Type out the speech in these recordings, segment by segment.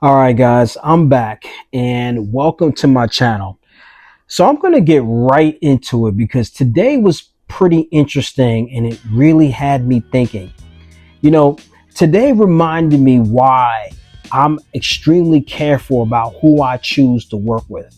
All right, guys, I'm back and welcome to my channel. So I'm going to get right into it because today was pretty interesting and it really had me thinking. You know, Today reminded me why I'm extremely careful about who I choose to work with.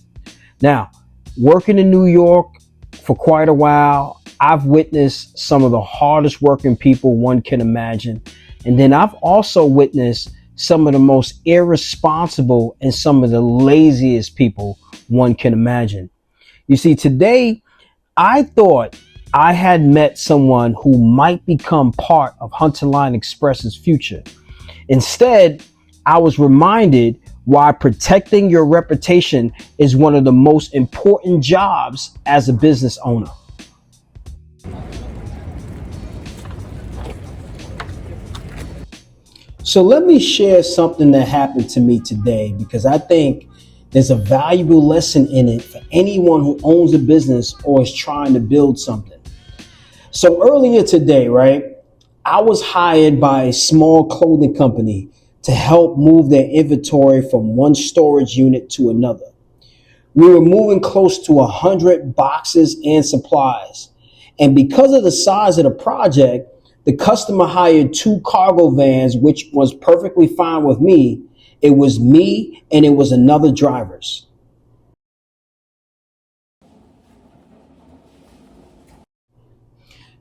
Now, working in New York for quite a while, I've witnessed some of the hardest working people one can imagine. And then I've also witnessed some of the most irresponsible and some of the laziest people one can imagine. You see, today I thought I had met someone who might become part of Hunter Line Express's future. Instead, I was reminded why protecting your reputation is one of the most important jobs as a business owner. So let me share something that happened to me today because I think there's a valuable lesson in it for anyone who owns a business or is trying to build something. So earlier today, right, I was hired by a small clothing company to help move their inventory from one storage unit to another. We were moving close to 100 boxes and supplies. And because of the size of the project, the customer hired two cargo vans, which was perfectly fine with me. It was me and it was another driver's.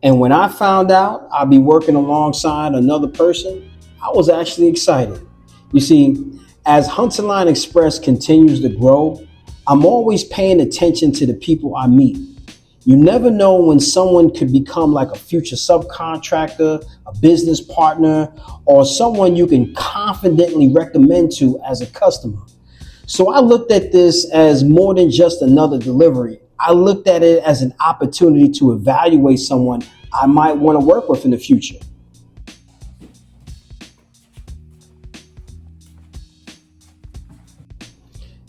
And when I found out I'd be working alongside another person, I was actually excited. You see, as Hunter Line Express continues to grow, I'm always paying attention to the people I meet. You never know when someone could become like a future subcontractor, a business partner, or someone you can confidently recommend to as a customer. So I looked at this as more than just another delivery. I looked at it as an opportunity to evaluate someone I might want to work with in the future.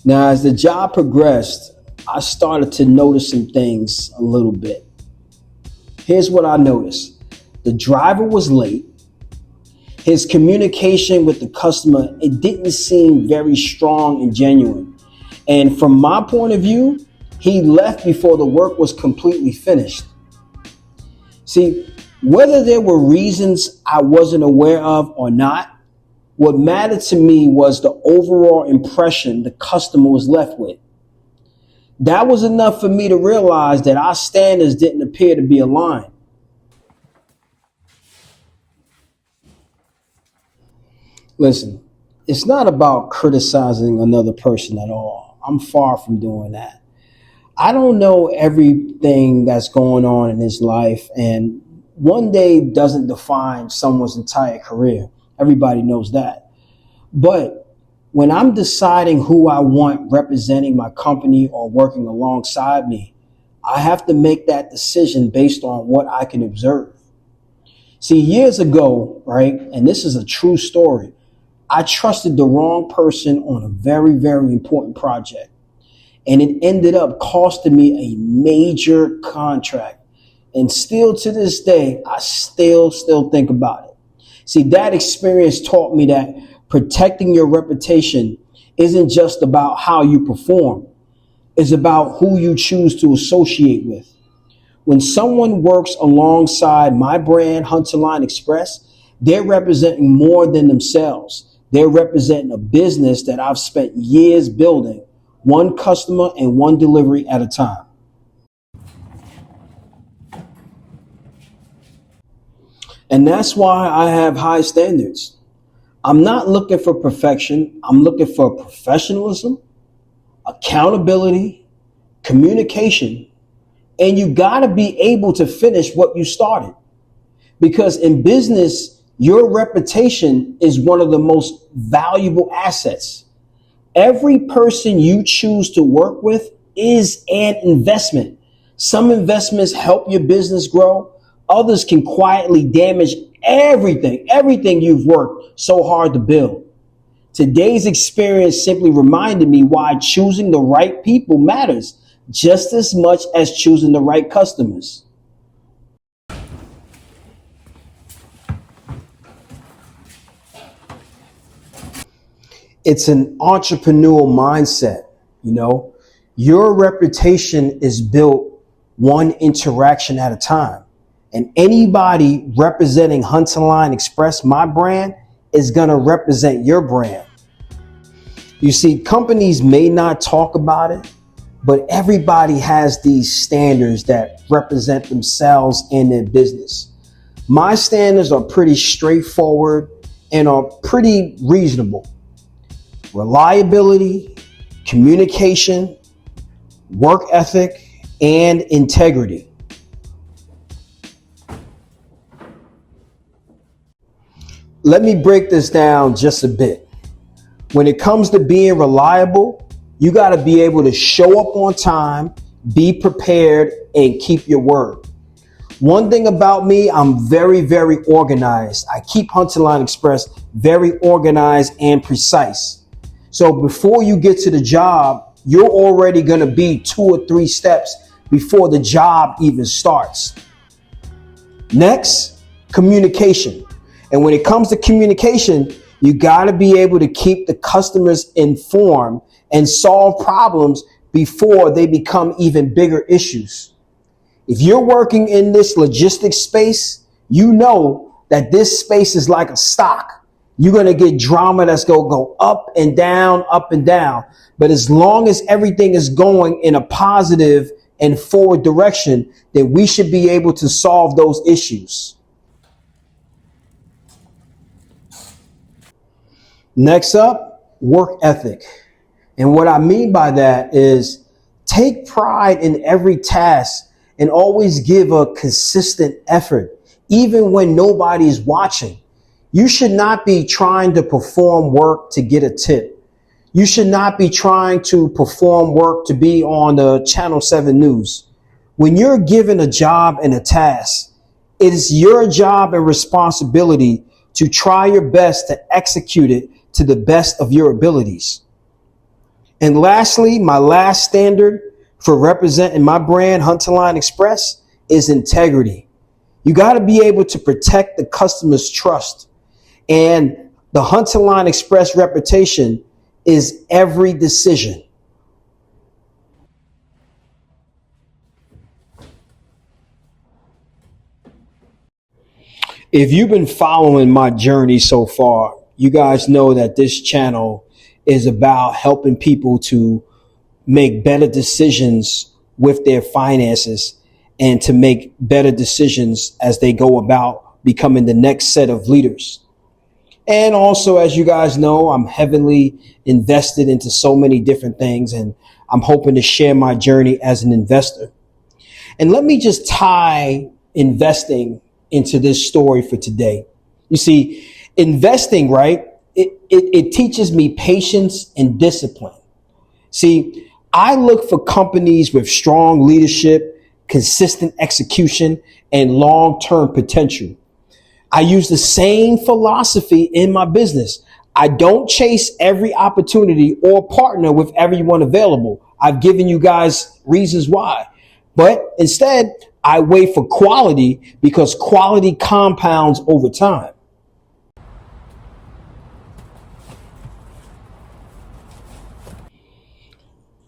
Now, as the job progressed, I started to notice some things a little bit. Here's what I noticed. The driver was late. His communication with the customer, it didn't seem very strong and genuine. And from my point of view, he left before the work was completely finished. See, whether there were reasons I wasn't aware of or not, what mattered to me was the overall impression the customer was left with. That was enough for me to realize that our standards didn't appear to be aligned. Listen, it's not about criticizing another person at all. I'm far from doing that. I don't know everything that's going on in his life, and one day doesn't define someone's entire career. Everybody knows that. But when I'm deciding who I want representing my company or working alongside me, I have to make that decision based on what I can observe. See, years ago, right, and this is a true story, I trusted the wrong person on a very, very important project. And it ended up costing me a major contract. And still to this day, I still think about it. See, that experience taught me that protecting your reputation isn't just about how you perform. It's about who you choose to associate with. When someone works alongside my brand, Hunter Line Express, they're representing more than themselves. They're representing a business that I've spent years building, one customer and one delivery at a time. And that's why I have high standards. I'm not looking for perfection. I'm looking for professionalism, accountability, communication, and you got to be able to finish what you started. Because in business, your reputation is one of the most valuable assets. Every person you choose to work with is an investment. Some investments help your business grow. Others can quietly damage everything you've worked so hard to build. Today's experience simply reminded me why choosing the right people matters just as much as choosing the right customers. It's an entrepreneurial mindset. You know, your reputation is built one interaction at a time. And anybody representing Hunter Line Express, my brand, is going to represent your brand. You see, companies may not talk about it, but everybody has these standards that represent themselves and their business. My standards are pretty straightforward and are pretty reasonable. Reliability, communication, work ethic, and integrity. Let me break this down just a bit. When it comes to being reliable, you got to be able to show up on time, be prepared, and keep your word. One thing about me, I'm very, very organized. I keep Hunter Line Express very organized and precise. So before you get to the job, you're already going to be 2 or 3 steps before the job even starts. Next, communication. And when it comes to communication, you got to be able to keep the customers informed and solve problems before they become even bigger issues. If you're working in this logistics space, you know that this space is like a stock. You're going to get drama that's going to go up and down, up and down. But as long as everything is going in a positive and forward direction, then we should be able to solve those issues. Next up, work ethic. And what I mean by that is take pride in every task and always give a consistent effort, even when nobody is watching. You should not be trying to perform work to get a tip. You should not be trying to perform work to be on the Channel 7 News. When you're given a job and a task, it is your job and responsibility to try your best to execute it to the best of your abilities. And lastly, my last standard for representing my brand, Hunter Line Express, is integrity. You got to be able to protect the customer's trust. And the Hunter Line Express reputation is every decision. If you've been following my journey so far, you guys know that this channel is about helping people to make better decisions with their finances and to make better decisions as they go about becoming the next set of leaders. And also, as you guys know, I'm heavily invested into so many different things, and I'm hoping to share my journey as an investor. And let me just tie investing into this story for today. You see, investing, right? It teaches me patience and discipline. See, I look for companies with strong leadership, consistent execution, and long-term potential. I use the same philosophy in my business. I don't chase every opportunity or partner with everyone available. I've given you guys reasons why. But instead, I wait for quality because quality compounds over time.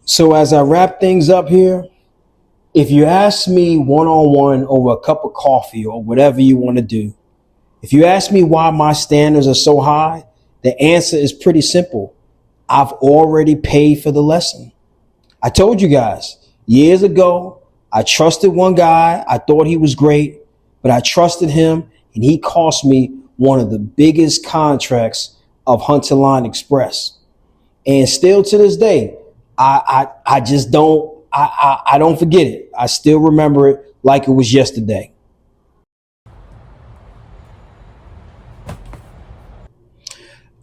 So as I wrap things up here, if you ask me one-on-one over a cup of coffee or whatever you want to do, if you ask me why my standards are so high, the answer is pretty simple. I've already paid for the lesson. I told you guys years ago, I trusted one guy. I thought he was great, but I trusted him and he cost me one of the biggest contracts of Hunter Line Express. And still to this day, I just don't, I don't forget it. I still remember it like it was yesterday.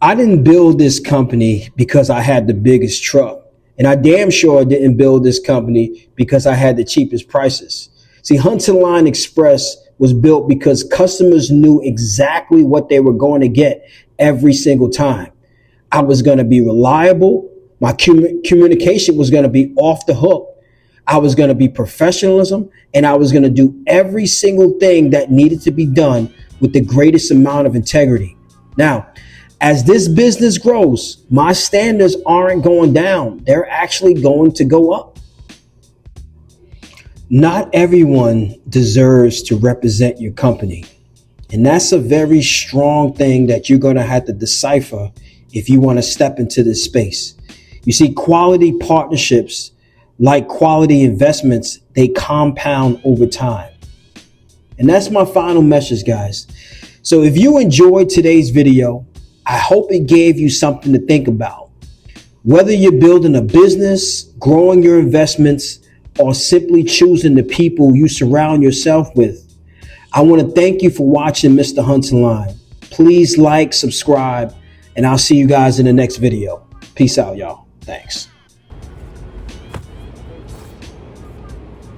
I didn't build this company because I had the biggest truck. And I damn sure didn't build this company because I had the cheapest prices. See, Hunter Line Express was built because customers knew exactly what they were going to get every single time. I was going to be reliable. My communication was going to be off the hook. I was going to be professionalism, and I was going to do every single thing that needed to be done with the greatest amount of integrity. Now, As this business grows, my standards aren't going down. They're actually going to go up. Not everyone deserves to represent your company. And that's a very strong thing that you're going to have to decipher if you want to step into this space. You see, quality partnerships, like quality investments, they compound over time. And that's my final message, guys. So if you enjoyed today's video, I hope it gave you something to think about. Whether you're building a business, growing your investments, or simply choosing the people you surround yourself with, I want to thank you for watching Mr. Hunt's Line. Please like, subscribe, and I'll see you guys in the next video. Peace out, y'all. Thanks.